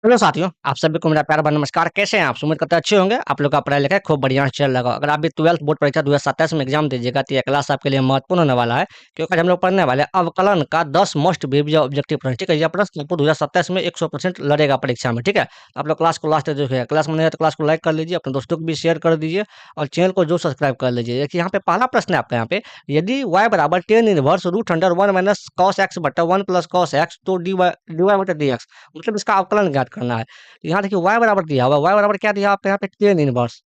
Hello साथियों, आप सभी को मेरा प्यार भरा नमस्कार। कैसे हैं आप? उम्मीद करते हैं अच्छे होंगे। आप लोग का पढ़ाई लिखाई खूब बढ़िया चल रहा होगा। अगर आप भी 12th बोर्ड परीक्षा 2027 में एग्जाम दीजिएगा तो यह क्लास आपके लिए महत्वपूर्ण होने वाला है, क्योंकि आज हम लोग पढ़ने वाले हैं अवकलन का 10 मोस्ट प्रीवियस ऑब्जेक्टिव प्रश्न। ठीक है, यह प्रश्न आपको 2027 में 100% लड़ेगा परीक्षा में। ठीक है, आप लोग क्लास को लास्ट तक देखिएगा। क्लास में नहीं है तो क्लास को लाइक कर लीजिए, अपने दोस्तों को भी शेयर कर दीजिए और चैनल को जो सब्सक्राइब कर लीजिए। देखिए यहाँ पे पहला प्रश्न है आपका। यहाँ पे यदि y बराबर tan inverse root under one minus cos x बटा वन प्लस कॉस एक्स तो डी वाई बटा डी एक्स, मतलब इसका अवकलन ज्ञात करना है। यहाँ देखिए y बराबर दिया हुआ, y बराबर क्या दिया आपको यहाँ पे? Tan inverse.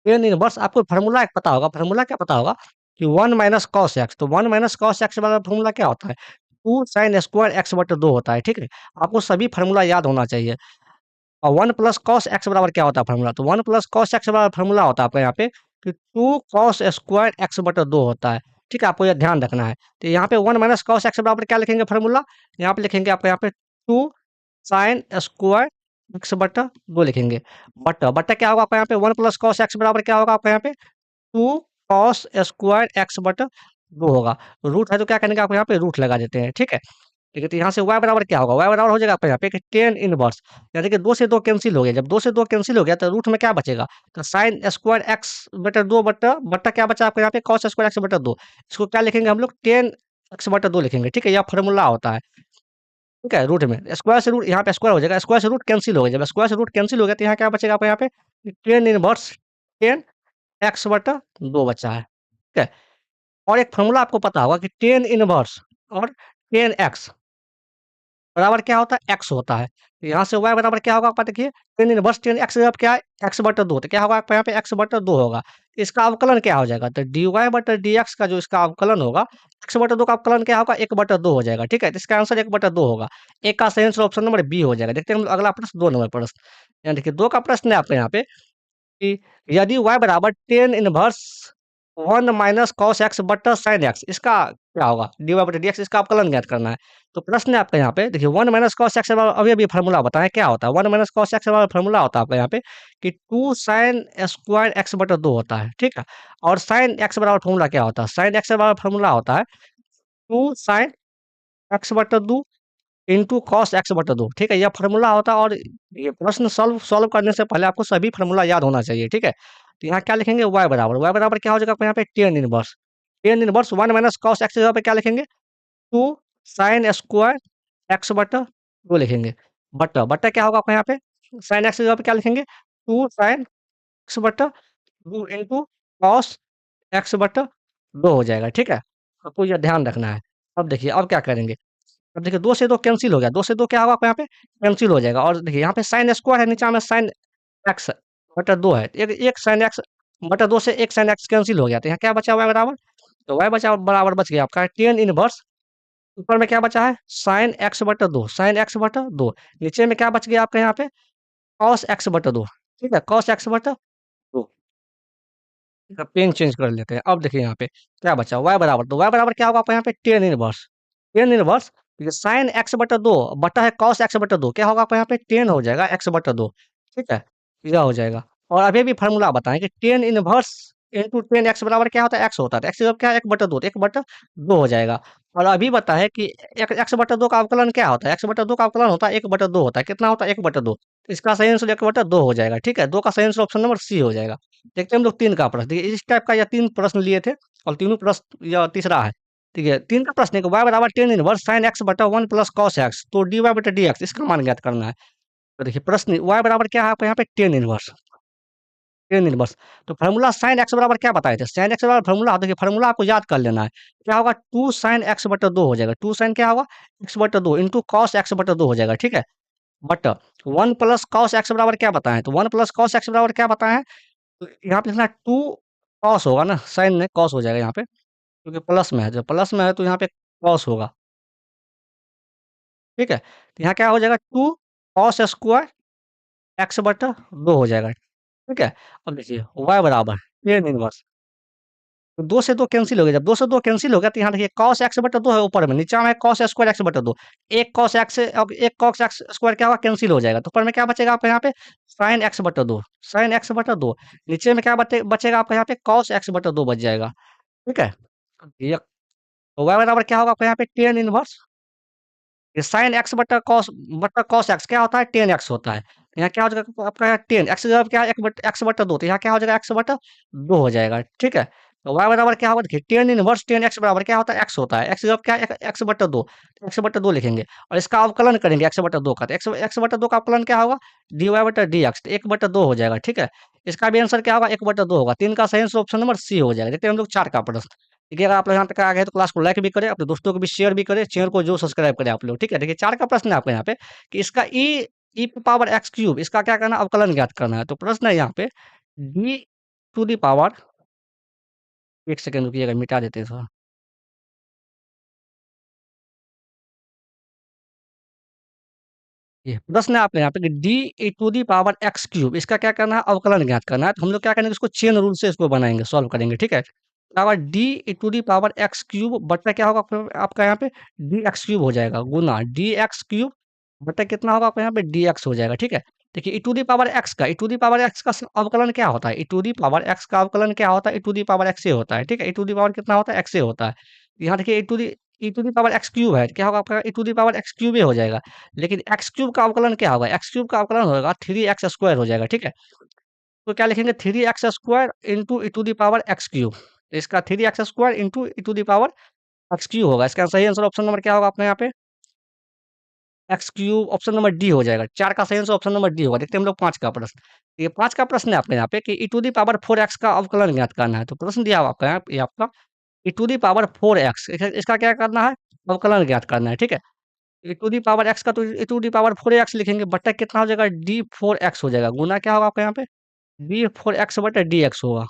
टेन इनवर्स आपको फार्मूला एक पता होगा। फार्मूला क्या पता होगा कि वन माइनस कॉस एक्स। तो वन माइनस कॉस एक्स वाला फार्मूला क्या होता है? टू साइन स्क्वायर एक्स बटे दो होता है। ठीक है, आपको सभी फार्मूला याद होना चाहिए। और वन प्लस कॉस एक्स बराबर क्या होता है फार्मूला? तो वन प्लस कॉस एक्स बराबर फार्मूला होता है आपका यहाँ पे कि टू कॉस स्क्वायर एक्स बटे दो होता है। ठीक है, आपको यह ध्यान रखना है। तो यहाँ पे वन माइनस कॉस एक्स बराबर क्या लिखेंगे फार्मूला? यहाँ पे लिखेंगे आपको यहाँ पे टू साइन स्क्वायर एक्स बटा दो लिखेंगे। बटा बटा क्या होगा आपका यहाँ पे? वन प्लस कॉस एक्स बराबर क्या होगा आपका यहाँ पे? टू कॉस स्क्वायर एक्स बटा दो होगा। रूट है तो क्या करेंगे आपको यहाँ पे? रूट लगा देते हैं। ठीक है, ठीक है, तो यहाँ से y बराबर क्या होगा? y बराबर हो जाएगा आपका यहाँ पे कि टेन इनवर्स, यानी कि दो से दो कैंसिल हो गया। जब दो से दो कैंसिल हो गया तो रूट में क्या बचेगा? तो साइन स्क्वायर एक्स बटा दो बटा बटा क्या बचा आपका यहाँ पे? कॉस स्क्वायर एक्स बटा दो। इसको क्या लिखेंगे हम लोग? टेन एक्स बटा दो लिखेंगे। ठीक है, यह फॉर्मूला होता है। ठीक है, रूट में स्क्वायर से रूट, यहाँ पे स्क्वायर हो जाएगा, स्क्वायर से रूट कैंसिल हो गया। जब स्क्वायर से रूट कैंसिल हो गया तो यहाँ क्या बचेगा आपको यहाँ पे? टेन इनवर्स टेन एक्स बटा दो बचा है। ठीक है, और एक फॉर्मूला आपको पता होगा कि टेन इनवर्स और टेन एक्स बराबर क्या होता है? एक्स होता है। तो यहाँ से y बराबर क्या होगा आपका? देखिए टेन इनवर्स टेन एक्स जब क्या है? एक्स बटा दो। तो क्या होगा आपका यहाँ पे? एक्स बटा दो होगा। इसका अवकलन क्या हो जाएगा? तो डी वाई बटा डी एक्स का जो इसका अवकलन होगा, एक्स बटा दो का अवकलन क्या होगा? एक बटा दो हो जाएगा। ठीक है, तो इसका आंसर एक बटा दो होगा। एक का सही आंसर ऑप्शन नंबर बी हो जाएगा। देखते हैं हम लोग अगला प्रश्न, दो नंबर प्रश्न। यहाँ देखिए दो का प्रश्न है आपका यहाँ पे कि यदि y बराबर tan inverse one minus cos x बटा साइन एक्स, इसका क्या होगा? डी वाई बटा डी एक्स, इसका अवकलन ज्ञात करना है। तो प्रश्न है आपका यहाँ पे, देखिए वन माइनस कॉस एक्स अभी अभी फार्मूला बताएं क्या होता है। One minus cos x formula होता है आपका यहाँ पे कि टू साइन स्क्वायर एक्स बटा दो होता है। ठीक है, और साइन एक्स बराबर फार्मूला क्या होता है? साइन एक्स बराबर फार्मूला होता है टू साइन एक्स बटा दो इंटू कॉस एक्स बटा दो। ठीक है, यह फार्मूला होता है। और ये प्रश्न सॉल्व सॉल्व करने से पहले आपको सभी फार्मूला याद होना चाहिए। ठीक है, तो यहाँ क्या लिखेंगे? y बराबर क्या हो जाएगा आपको यहाँ पे? Tan inverse. Tan inverse one minus cos x जगह पे क्या लिखेंगे? टू साइन स्क्वायर एक्स बटा दो लिखेंगे। बटा बटा क्या होगा आपको यहाँ पे? साइन एक्स जगह पे क्या लिखेंगे? टू साइन एक्स बटा दो इंटू कॉस एक्स बटा दो हो जाएगा। ठीक है, आपको यह ध्यान रखना है। अब देखिए अब क्या करेंगे? अब देखिए दो से दो कैंसिल हो गया। दो से दो क्या होगा आपको यहाँ पे? कैंसिल हो जाएगा। और देखिए यहाँ पे साइन स्क्वायर है, नीचे में साइन एक्स बटा दो है। एक एक साइन एक्स बटा दो से एक साइन एक्स कैंसिल हो गया। तो यहाँ क्या बचा हुआ है बराबर? तो वाई बचा बराबर बच गया आपका टेन इनवर्स। ऊपर में क्या बचा है? साइन एक्स बटा दो, साइन एक्स बटा दो। नीचे में क्या बच गया आपका यहाँ पे? कॉस एक्स बटा दो। ठीक है, कॉस एक्स बटा दो। पेन चेंज कर लेते हैं। अब देखिए यहाँ पे क्या बचा? वाई बराबर, तो वाई बराबर क्या होगा आपका यहाँ पे? Tan inverse. Tan inverse sine x बटा दो बटा है कॉस एक्स बटा दो। क्या होगा आपका यहाँ पे? टेन हो जाएगा एक्स बटा दो। ठीक है, यह हो जाएगा। और अभी भी फार्मूला बताएं कि tan inverse into ten x बराबर क्या होता है? एक्स होता है। एक्स जब क्या है? एक बटा दो, तो एक बटा दो हो जाएगा। और अभी बताए कि एक एक्स बटा दो का अवकलन क्या होता है? एक्स बटा दो का अवकलन होता है एक बटा दो होता है। कितना होता है? एक बटा दो। तो इसका सही आंसर एक बटा दो हो जाएगा। ठीक है, दो का सही आंसर ऑप्शन नंबर सी हो जाएगा। देखते हैं हम लोग तीन का प्रश्न। देखिए इस टाइप का या तीन प्रश्न लिए थे और तीनों प्रश्न या तीसरा है। ठीक है, तीन का प्रश्न है कि y बराबर टेन इनवर्स साइन एक्स बटा वन प्लस कॉस एक्स तो डी वाई बटा डी एक्स, इसका मान ज्ञात करना है। तो देखिए प्रश्न y बराबर क्या है आपको यहाँ पे? Tan inverse. टेन इनवर्स, तो फार्मूला साइन एक्स बराबर क्या बताए थे? साइन एक्स बराबर फार्मूला, देखिए फार्मूला आपको याद कर लेना है। क्या होगा? टू साइन एक्स बटा दो हो जाएगा। टू साइन क्या होगा? एक्स बटा दो इंटू कॉस एक्स बटा दो हो जाएगा। ठीक है, but one plus cos x बराबर क्या बताए? तो वन प्लस कॉस एक्स बराबर क्या बताए हैं? तो यहाँ पे लिखना टू कॉस होगा ना, साइन में कॉस हो जाएगा यहाँ पे, क्योंकि प्लस में है। जब प्लस में है तो यहाँ पे कॉस होगा। ठीक है, तो यहाँ क्या हो जाएगा? टू कॉस स्क्वायर एक्स बटा दो हो जाएगा। ठीक है, अब देखिए y बराबर टेन इनवर्स, तो दो से दो कैंसिल हो गया। जब दो से दो कैंसिल हो गया तो यहाँ देखिए कॉस एक्स बटा दो है ऊपर में, नीचे में कॉस स्क्वायर एक्स बटा दो। एक कॉस एक्स और एक कॉस एक्स स्क्वायर क्या होगा? कैंसिल हो जाएगा। तो ऊपर में क्या बचेगा आपका यहाँ पे? साइन एक्स बटा दो, साइन एक्स बटा दो। नीचे में क्या बचेगा आपका यहाँ पे? कॉस एक्स बटा दो बच जाएगा। ठीक है, ये y बराबर क्या होगा आपका यहाँ पे? टेन इनवर्स ये साइन एक्स बटा कॉस एक्स क्या होता है, 10x होता है। यहाँ क्या हो जाएगा आपका, यहाँ 10 x की जगह क्या है, एक्स बटा दो, तो यहाँ क्या हो जाएगा, एक्स बटा दो हो जाएगा, ठीक है। तो y बराबर क्या होगा, देखिए 10 इनवर्स 10x बराबर क्या होता है, एक्स होता है, एक्स की जगह क्या है, एक्स बटा दो, एक्स बटा दो लिखेंगे। और इसका अवकलन करेंगे एक्स बटा दो का, तो एक्स बटा दो का अवकलन क्या होगा, डी वाई बटा डी एक्स, एक बटा दो हो जाएगा, ठीक है। इसका भी आंसर क्या होगा, एक बटा दो होगा। तीन का सही आंसर ऑप्शन नंबर सी हो जाएगा। देखते हैं हम लोग चार का प्रश्न। देखिए अगर आप लोग यहाँ तक आ गए तो क्लास को लाइक भी करें, अपने दोस्तों को भी शेयर भी करें, चैनल को जो सब्सक्राइब करें आप लोग, ठीक है। देखिए चार का प्रश्न है आपके यहाँ पे कि इसका ई पावर एक्स क्यूब, इसका क्या करना है, अवकलन ज्ञात करना है। तो प्रश्न है यहाँ पे डी टू दी पावर, एक सेकंड रुकिएगा मिटा देते हैं थोड़ा। ये प्रश्न है आपके यहाँ पे कि d a to the power x cube, इसका क्या करना है, अवकलन ज्ञात करना है। तो हम लोग क्या करेंगे, इसको चेन रूल से इसको बनाएंगे, सॉल्व करेंगे, ठीक है। Power d a to the power x cube बटा क्या होगा आपका यहाँ पे, डी एक्स क्यूब हो जाएगा, गुना डी एक्स क्यूब बटा कितना होगा आपका यहाँ पे, डी एक्स हो जाएगा, ठीक है। देखिए e to the power x का, ई टू दी पावर एक्स का अवकलन क्या होता है, ई टू दी पावर एक्स का अवकलन क्या होता है, ई टू दी पावर एक्स से होता है, ठीक है। ई टू दी पावर कितना होता है, एक्स से होता है। यहाँ देखिए e to the power x cube है, क्या होगा आपका, e to the power x cube ही हो जाएगा। लेकिन एक्स क्यूब का अवकलन क्या होगा, एक्स क्यूब का अवकलन होगा थ्री एक्स स्क्वायर हो जाएगा, ठीक है। तो क्या लिखेंगे, three x square into e to the power x cube. इसका three x square into e to the power x cube होगा। इसका सही आंसर ऑप्शन नंबर क्या होगा अपने यहाँ पे, x cube, option number D हो जाएगा। चार का सही आंसर ऑप्शन नंबर डी होगा। देखते हैं हम लोग पांच का प्रश्न। ये पांच का प्रश्न है आपके यहाँ पे कि e to the power four x का अवकलन ज्ञात करना है। तो प्रश्न दिया हुआ आपका यहाँ ये आपका e to the power four x, इसका क्या करना है, अवकलन ज्ञात करना है, ठीक है। A to the power x का तो a to the power four x लिखेंगे, बट्टा कितना हो जाएगा, डी फोर एक्स हो जाएगा, गुना क्या होगा आपका यहाँ पे, डी फोर एक्स बटा डी एक्स होगा,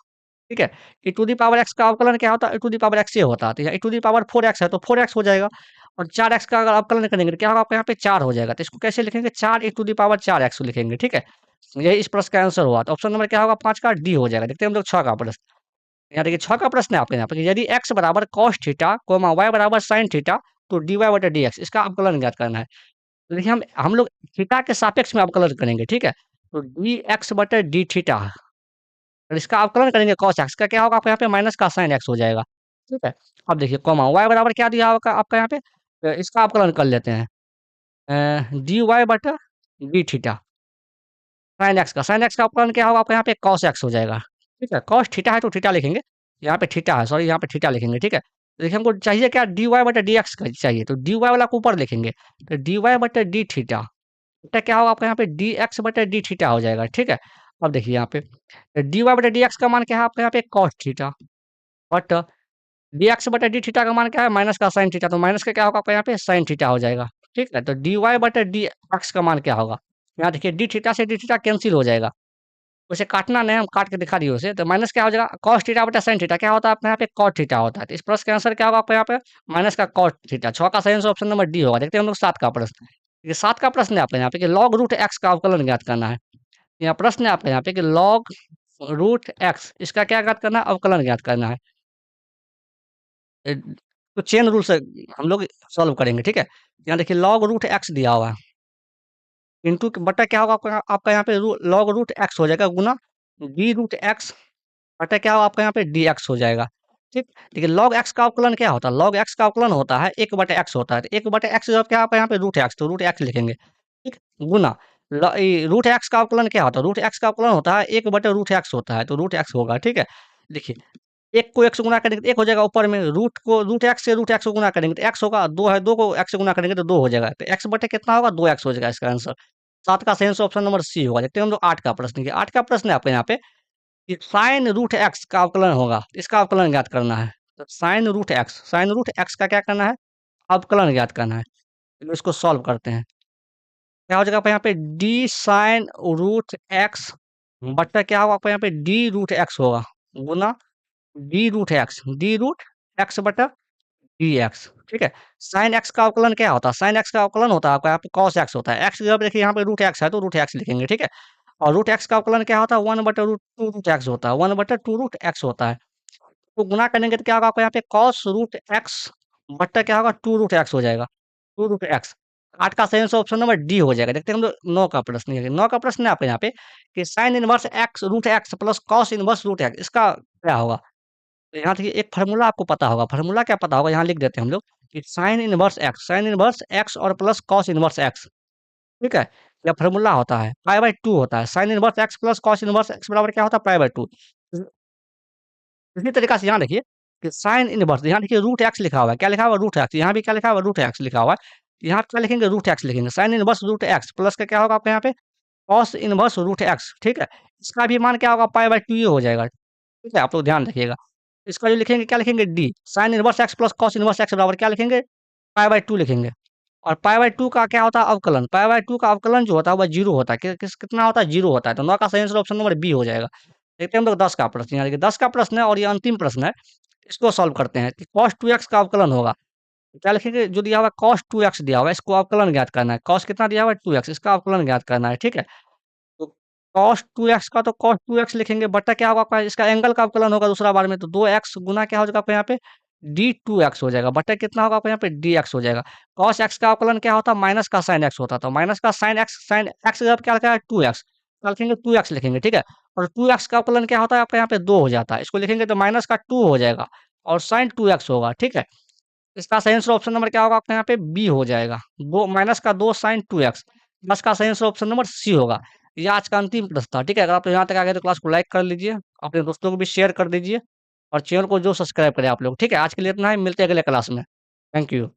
ठीक है। A to the power x का अवकलन क्या होता है, a to the power x से होता है, तो यहाँ a to the power four x है तो फोर एक्स हो जाएगा। और चार एक्स का अगर अवकलन करेंगे तो क्या होगा आपका यहाँ पे, चार हो जाएगा। तो इसको कैसे लिखेंगे, चार ए टू दी पावर चार एक्स लिखेंगे, ठीक है। यही इस प्रश्न का आंसर हुआ। तो ऑप्शन नंबर क्या होगा, पांच का डी हो जाएगा। देखते हैं हम लोग छह का प्रश्न। यहाँ देखिए छह का प्रश्न है आपके यहाँ पे कि यदि x बराबर cos थीटा कोमा y बराबर sin थीटा तो डी वाई बटा डी एक्स, इसका अवकलन ज्ञात करना है। तो देखिए हम लोग थीटा के सापेक्ष में अवकलन करेंगे, ठीक है। तो डी एक्स बटा डी थीटा, और इसका अवकलन करेंगे cos x का, क्या होगा आपको यहाँ पे माइनस का sin x हो जाएगा, ठीक है। अब देखिए कोमा y बराबर क्या दिया होगा आपका यहाँ पे, इसका अवकलन कर लेते हैं, डी वाई बटा डी थीटा, साइन एक्स का अवकलन क्या होगा आपका यहाँ पे, cos x हो जाएगा, ठीक है। cos थीटा है तो थीटा लिखेंगे, यहाँ पे थीटा है, सॉरी यहाँ पे थीटा लिखेंगे, ठीक है। तो देखिए हमको चाहिए क्या, डी वाई बटा डी एक्स चाहिए, तो डी वाई वाला को ऊपर लिखेंगे। तो डी वाई बटा डी थीटा, थीटा क्या होगा आपका यहाँ पे, डी एक्स बटा डी थीटा हो जाएगा, ठीक है। अब देखिए यहाँ पे डी वाई बटा डी एक्स का मान क्या है आपका यहाँ पे, cos theta, but D x बटा डी थीटा का मान क्या है, माइनस का साइन थीटा, तो माइनस का क्या होगा आपका यहाँ पे, साइन थीटा हो जाएगा, ठीक है। तो डी वाई बटा डी एक्स का मान क्या होगा, यहाँ देखिए डी थीटा से डी थीटा कैंसिल हो जाएगा, उसे काटना नहीं, हम काट के दिखा दिए उसे। तो माइनस क्या हो जाएगा, cos थीटा बटा sin थीटा, क्या होता है आपके यहाँ पे, cot थीटा होता है। तो इस प्रश्न का आंसर क्या होगा आपको यहाँ पे, माइनस का cot थीटा। छह का सही आंसर ऑप्शन नंबर डी होगा। देखते हैं हम लोग सात का प्रश्न। ये सात का प्रश्न है आपके यहाँ पे कि log रूट एक्स का अवकलन ज्ञात करना है। यहाँ प्रश्न है आपके यहाँ पे कि log रूट एक्स, इसका क्या ज्ञात करना है, अवकलन ज्ञात करना है। ए, तो चेन रूल से हम लोग सॉल्व करेंगे, ठीक है। यहाँ देखिए log रूट एक्स दिया हुआ है, इंटू बटा क्या होगा आपका यहाँ पे, log रूट एक्स हो जाएगा, गुना डी रूट एक्स बटा क्या होगा आपका यहाँ पे, डी एक्स हो जाएगा, ठीक। देखिए लॉग एक्स का अवकलन क्या होता है, लॉग एक्स का अवकलन होता है एक बटे एक्स होता है, तो एक बटे एक्स जब क्या आपका यहाँ पे रूट एक्स, तो रूट एक्स लिखेंगे, ठीक। गुना रूट एक्स का अवकलन क्या होता है, रूट एक्स का अवकलन होता है एक बटे रूट एक्स होता है, तो रूट एक्स होगा, ठीक है। देखिए एक को एक से गुना करेंगे तो एक हो जाएगा, ऊपर में रूट एक्स से रूट एक्स को गुना करेंगे तो एक्स होगा, दो है, दो को एक्स से गुना करेंगे तो दो हो जाएगा, तो एक्स बटे कितना होगा, दो एक्स हो जाएगा इसका आंसर। सात का सही आंसर ऑप्शन नंबर सी होगा। देखते हैं हम लोग आठ का प्रश्न की। आठ का प्रश्न है आपके यहाँ पे कि साइन रूट एक्स का अवकलन होगा, इसका अवकलन ज्ञात करना है। तो साइन रूट एक्स का क्या करना है, अवकलन ज्ञात करना है। तो इसको सॉल्व करते हैं, क्या हो जाएगा आपको यहाँ पे, डी साइन रूट एक्स बट्टा क्या होगा आपको यहाँ पे, डी रूट एक्स होगा, गुना डी रूट एक्स बटा डी एक्स, ठीक है। साइन एक्स का अवकलन क्या होता है, साइन एक्स का अवकलन होता है आपका यहाँ पे कॉस एक्स होता है। एक्स जब देखिए यहाँ पे रूट एक्स है तो रूट एक्स लिखेंगे, ठीक है। और रूट एक्स का अवकलन क्या होता है, वन बटा रूट टू रूट एक्स होता है, वन बटा टू रूट एक्स होता है। तो गुना करेंगे तो क्या होगा आपको यहाँ पे, कॉस रूट एक्स बट्टा क्या होगा, टू रूट एक्स हो जाएगा, टू रूट एक्स। आठ का सही आंसर ऑप्शन नंबर डी हो जाएगा। देखते हैं हम लोग नौ का प्रश्न है। नौ का प्रश्न है आपके यहाँ पे कि sin inverse x root x plus cos inverse root x, इसका क्या होगा। तो यहाँ देखिए एक फार्मूला आपको पता होगा, फार्मूला क्या पता होगा, यहाँ लिख देते हैं हम लोग कि साइन इनवर्स एक्स और प्लस कॉस इनवर्स एक्स, ठीक है। यह फार्मूला होता है, पाई बाय टू होता है, sign inverse x plus cos inverse x बराबर क्या होता है, पाई बाय टू। इसी तरीके से यहाँ देखिए कि साइन इनवर्स, यहाँ देखिए रूट एक्स लिखा हुआ है, क्या लिखा हुआ है, रूट एक्स, यहाँ भी क्या लिखा हुआ है, रूट एक्स लिखा हुआ है। यहाँ क्या लिखेंगे, रूट एक्स लिखेंगे, sin inverse root x plus का क्या होगा आपका यहाँ पे, कॉस इनवर्स रूट एक्स, ठीक है। इसका भी मान क्या होगा, पाई बाय टू ही हो जाएगा, ठीक है। आप लोग ध्यान रखिएगा, इसका जो लिखेंगे क्या लिखेंगे, D, sign inverse x plus cos inverse x बराबर क्या लिखेंगे, पाई बाय टू लिखेंगे। और पाई बाय टू का क्या होता है, अवकलन, पाई बाय टू का अवकलन जो होता है वह जीरो होता है, कितना होता है, जीरो होता है। तो 9 का सही आंसर ऑप्शन नंबर बी हो जाएगा। देखते हैं हम लोग 10 का प्रश्न, यहाँ देखिए 10 का प्रश्न है और ये अंतिम प्रश्न है। इसको सॉल्व करते हैं कि कॉस टू एक्स का अवकलन होगा, तो क्या लिखेंगे, जो दिया हुआ है कॉस टू एक्स दिया हुआ है, इसको अवकलन ज्ञात करना है, कॉस कितना दिया हुआ है, टू एक्स, इसका अवकलन ज्ञात करना है, ठीक है। तो कॉस टू एक्स का तो कॉस टू एक्स लिखेंगे, बटा क्या होगा आपका, इसका एंगल का अवकलन होगा दूसरा बार में, तो दो एक्स गुना क्या हो जाएगा आपका यहाँ पे, डी टू एक्स हो जाएगा, बटा कितना होगा आपका यहाँ पे, डी एक्स हो जाएगा। कॉस एक्स का अवकलन क्या होता है, माइनस का साइन एक्स होता, तो माइनस का साइन एक्स जब क्या लिखा है, टू एक्स, तो लिखेंगे टू एक्स लिखेंगे, ठीक है। और टू एक्स का अवकलन क्या होता है आपका यहाँ पे, दो हो जाता है, इसको लिखेंगे तो माइनस का टू हो जाएगा और साइन टू एक्स होगा, ठीक है। इसका सही आंसर ऑप्शन नंबर क्या होगा आपका यहाँ पे, बी हो जाएगा, दो माइनस का दो साइन टू एक्स, बस का सही आंसर ऑप्शन नंबर सी होगा। ये आज का अंतिम प्रश्न था, ठीक है। अगर आप यहाँ तक आ गए तो क्लास को लाइक कर लीजिए, अपने दोस्तों को भी शेयर कर दीजिए और चैनल को जो सब्सक्राइब करें आप लोग, ठीक है। आज के लिए इतना ही, मिलते हैं अगले क्लास में। Thank you.